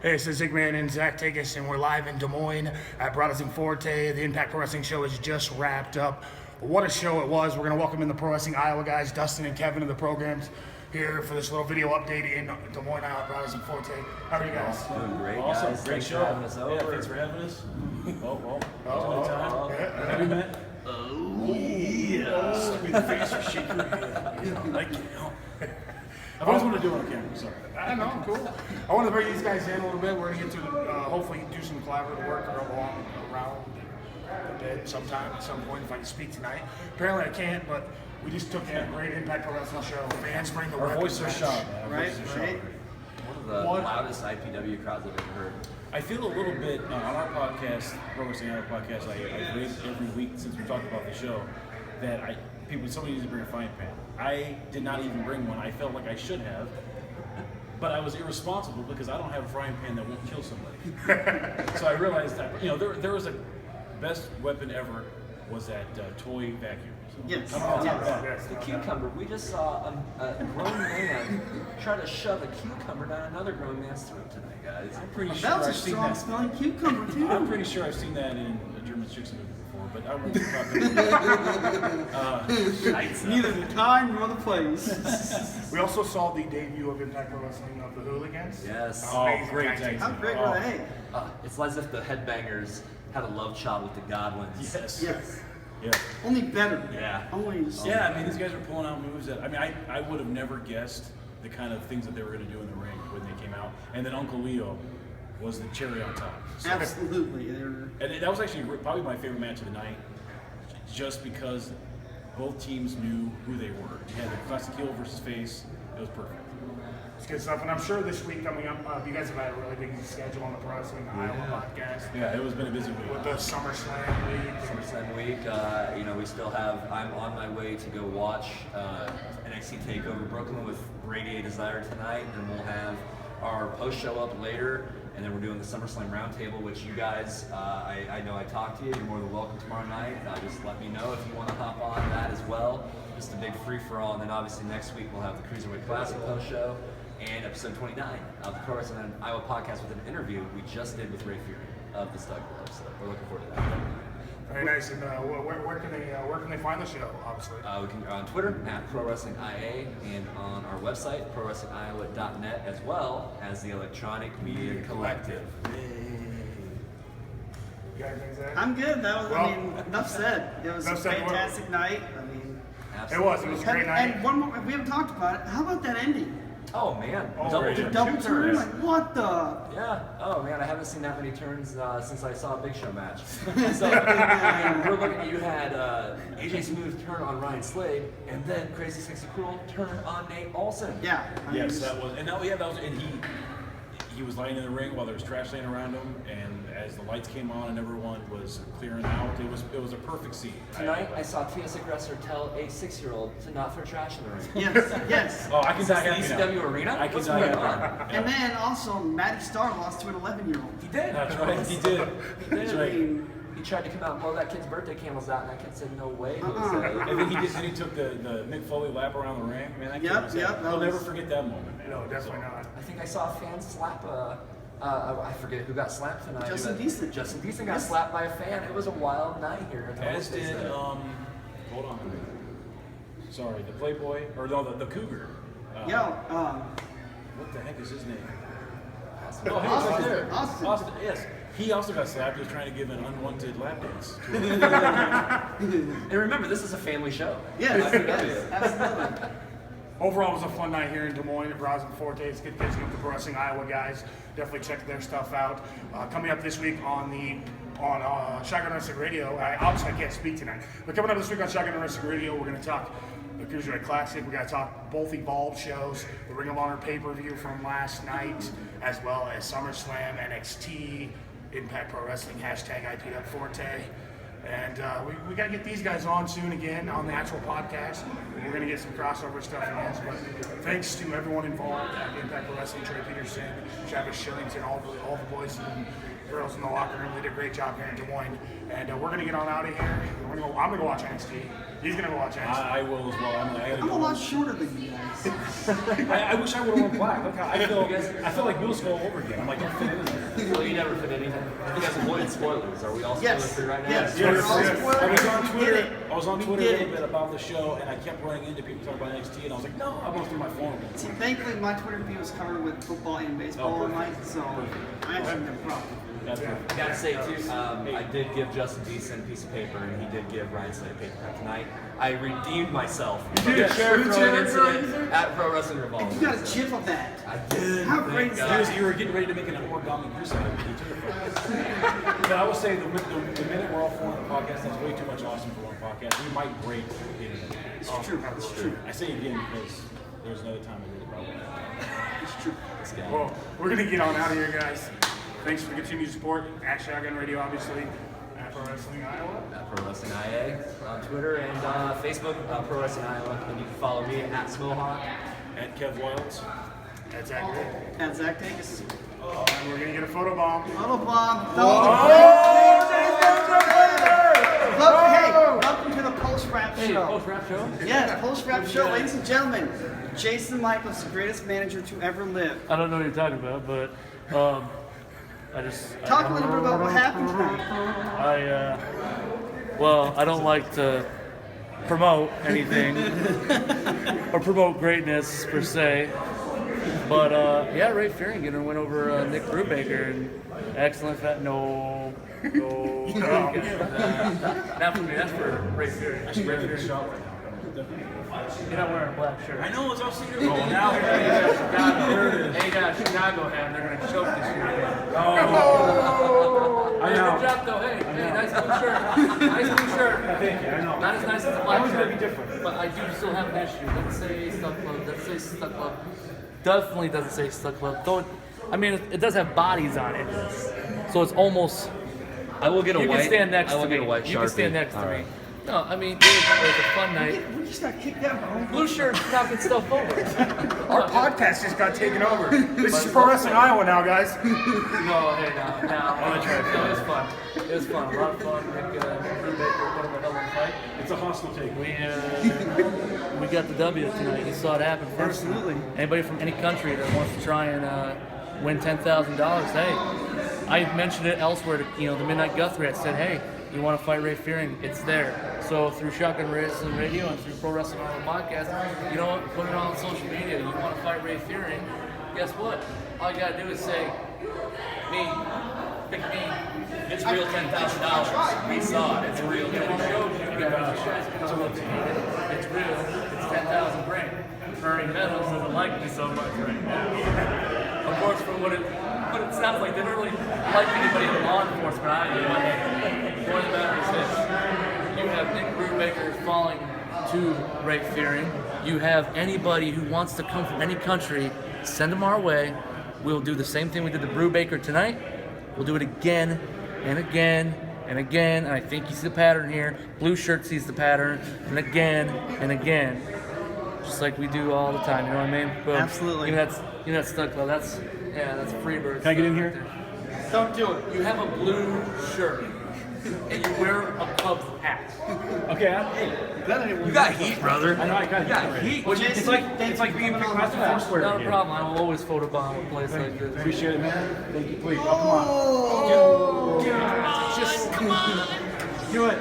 Hey, this is Zigman and Zach Takes, and we're live in Des Moines at Brothers Forte. The Impact Pro Wrestling show is just wrapped up. What a show it was. We're going to welcome in the Pro Wrestling Iowa guys, Dustin and Kevin, to the programs here for this little video update in Des Moines, Iowa, Brothers Forte. How are you guys? Doing great, awesome. guys. Great Thanks show. for having us over. Yeah, thanks for having us. Yeah. Have you met? Oh, yeah. Give me the face or shake your head. Like, I've always wanted to do it on camera, sorry. I know, cool. I want to bring these guys in a little bit. We're going to get to hopefully do some collaborative work around the bed sometime at some point if I can speak tonight. Apparently I can't, but we just took a great Impact Pro Wrestling show. Fans bring the Our weapons. voices are sharp, man. Our Right, voices are right. sharp. One of the loudest IPW crowds I've ever heard. I feel a little bit, on our podcast, Pro Wrestling Iowa podcast, I rate every week since we talked about the show, that somebody needs to bring a frying pan. I did not even bring one. I felt like I should have, but I was irresponsible because I don't have a frying pan that won't kill somebody. So I realized that, there was a best weapon ever was that toy vacuum. So Yes. I'm all about that. Yes. The cucumber. We just saw a grown man try to shove a cucumber down another grown man's throat tonight, guys. I'm pretty sure That was a I've seen strong that. smelling cucumber too. I'm pretty sure I've seen that in a German Chicks movie before, but I won't talk about it. Neither the time nor the place. We also saw the debut of Impact Pro Wrestling of the Hooligans. Yes. Oh, Amazing great tag team. tag How team. great were they? It's as if the Headbangers had a love child with the Godwins. Yes. Yes. Yeah. Only better. Yeah. Only. Yeah, I mean, these guys are pulling out moves that, I would have never guessed the kind of things that they were going to do in the ring when they came out. And then Uncle Leo was the cherry on top. So, Absolutely. They were. and that was actually probably my favorite match of the night, just because both teams knew who they were. You had the classic heel versus face. It was perfect. It's good stuff, and I'm sure this week coming up, you guys have had a really big schedule on the Pro Wrestling Iowa podcast Yeah, it was been a busy week. with the SummerSlam week. SummerSlam week, we still have. I'm on my way to go watch NXT Takeover Brooklyn with Radiate Desire tonight, and we'll have our post show up later, and then we're doing the SummerSlam Roundtable, which you guys, I know I talked to you. You're more than welcome tomorrow night. Just let me know if you want to hop on that as well. Just a big free for all, and then obviously next week we'll have the Cruiserweight Classic post show. And episode 29 of the Pro Wrestling Iowa podcast with an interview we just did with Ray Feuring of the Stud Club. So we're looking forward to that. Very nice. And where can they find the show? Obviously. We can on Twitter at Pro Wrestling IA and on our website ProWrestlingIowa.net, as well as the Electronic Media Collective. You got anything, Zach? I'm good. That was. Well, Enough said. It was a enough said. fantastic night. It was a great night. And one more. We haven't talked about it. How about that ending? Oh man, Oh, double great. turn. Double two turn. turns. Like what the? Yeah. Oh man, I haven't seen that many turns since I saw a Big Show match. So we're looking. You had AJ Smooth turn on Ryan Slade, and then Crazy Sexy Cruel turn on Nate Olsen. Yeah. I mean, Yes, that was, and that was, and he was lying in the ring while there was trash laying around him, and as the lights came on and everyone was clearing out, it was a perfect scene. Tonight, I saw TS Aggressor tell a 6-year-old to not throw trash in the ring. Yes. Yes. Oh, I can Is this tell the you ECW arena? I can What's tell going you. on? And then also, Matty Starr lost to an 11-year-old. He did. That's right, he did. That's I right. mean, He tried to come out and blow that kid's birthday candles out, and that kid said, "No way." And then he took the Mick Foley lap around the ring. Man, that kid Yep, was yep, that I'll was- never forget that moment, man. No, definitely not. I think I saw a fan slap I forget who got slapped tonight. Justin but Decent. Justin Decent got Yes. slapped by a fan. It was a wild night here. At the As Holiday did, Center. hold on. Sorry, the Playboy, or no, the Cougar. What the heck is his name? Austin. Oh, he was right there. Austin. Yes. He also got slapped. He was trying to give an unwanted lap dance to him. And remember, this is a family show. Yes. IPW. Yes. Absolutely. Overall, it was a fun night here in Des Moines at Brothers Forte. It's good catching up with the Pro Wrestling Iowa guys. Definitely check their stuff out. Coming up this week on Shotgun Wrestling Radio. Obviously, I can't speak tonight, but coming up this week on Shotgun Wrestling Radio, we're going to talk the Cruiserweight Classic. We're going to talk both Evolved shows, the Ring of Honor pay-per-view from last night, as well as SummerSlam, NXT, Impact Pro Wrestling, #IPW Forte. And we got to get these guys on soon again on the actual podcast. We're going to get some crossover stuff again. But thanks to everyone involved at Impact Pro Wrestling, Trey Peterson, Travis Shillington, all the boys and girls in the locker room. They did a great job here in Des Moines. And we're going to get on out of here. I'm going to go watch NXT. He's gonna go watch X. I will as well. I gotta I'm go. a lot shorter than you guys. I wish I would have worn black. Look how I feel like middle school all over again. I'm like, don't fit in there. Well, you never fit in either. You guys avoided spoilers. Are we all spoiler Yes. free right now? Yes. Yes. I was on Twitter. Get it. I was on We Twitter a did little it. bit about the show, and I kept running into people talking about NXT, and I was like, no, I'm going through my phone. See, thankfully, my Twitter feed was covered with football and baseball all night, so I actually have a problem. That's perfect. I gotta say too, I did give Justin Deason a piece of paper, and he did give Ryan Slade a paper cut tonight. I redeemed myself from the chair throwing incident at Pro Wrestling And Revolver. you got a chip of that. I did. How thank great is God. You were getting ready to make an origami crucifix. But I will say the minute we're all forming a podcast, that's way too much awesome for one podcast. We might break the internet. It's true. It's true. I say again because there's another time I did it probably. It's true. This guy. Well, we're gonna get on out of here, guys. Thanks for the continued support at Shotgun Radio, obviously, at Pro Wrestling Iowa. At Pro Wrestling IA on Twitter and Facebook, Pro Wrestling Iowa. And you can follow me at Smohawk. At Kev Wilds. That's accurate. And Zach Takes. And we're gonna get a photo bomb. Little bomb. Hey, welcome to the post-rap show. Post-rap show? Yes, post-rap show, ladies and gentlemen. Jason Michaels, the greatest manager to ever live. I don't know what you're talking about, but I just Talk a little bit about what happened tonight. I don't like to promote anything or promote greatness per se, but yeah, Ray Feuring went over Nick Brubaker and excellent. No. Not for me. That's for Ray Feuring. I should get a shot right now. You're not wearing a black shirt. I know it's all secret. Oh, now they got Chicago hat. They're gonna choke this year. I Hey, know. good job though. Hey, nice blue shirt. Nice blue shirt. Thank you. I know. Not as nice as the I black was shirt. gonna be different. But I do still have an issue. Doesn't say Stuck Club. Doesn't say Stuck Club. Definitely doesn't say Stuck Club. Don't. I mean, it does have bodies on it, so it's almost. I will get a You white. can stand next I will to me. get a white You can stand Sharpie. next to All me. right. No, I mean, it was a fun night. We just got kicked out, bro. Blue shirt knocking stuff over. Our podcast just got taken over. This is Pro Wrestling Iowa now, guys. No, hey, no. It was fun. It was fun. A lot of fun. Nick Brubaker put him a hell of a fight. It's a hostile take. We got the W tonight. You saw it happen first. Absolutely. Anybody from any country that wants to try and win $10,000, hey, I mentioned it elsewhere to the Midnight Guthrie. I said, hey, you want to fight Ray Feuring? It's there. So through Shotgun Wrestling Radio and through Pro Wrestling Iowa podcast, you know what? Put it on social media. You want to fight Ray Feuring? Guess what? All you gotta do is say, me, pick me. It's real $10,000. We saw it. It's real It shows you guys. It's real. It's 10,000 grand. Furry Meadows doesn't like me so much right now. Of course, from what it sounds like, they don't really like anybody in law enforcement. I do. The point of the matter is this: you have Nick Brubaker falling to Ray Feuring. You have anybody who wants to come from any country, send them our way. We'll do the same thing we did to Brubaker tonight. We'll do it again and again and again. And I think you see the pattern here. Blue shirt sees the pattern, and again and again. Just like we do all the time, you know what I mean? Boom. Absolutely. Even that's Stuck Club. That's Freebird. Can I get in here? Don't do it. You have a blue shirt and you wear a Cubs hat. Okay. You got heat, brother. I know I got You got heat. Well, it's like being picked class of Foursquare. Not a problem. I will always photobomb a place like this. Appreciate it, man. Thank you. Please. Oh, Come on. come on. Do it.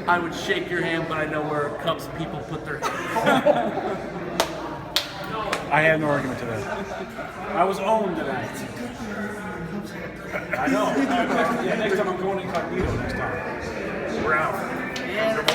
I would shake your hand, but I know where Cubs people put their hands. I have no argument to that. I was owned tonight. I know. Next time I'm going incognito.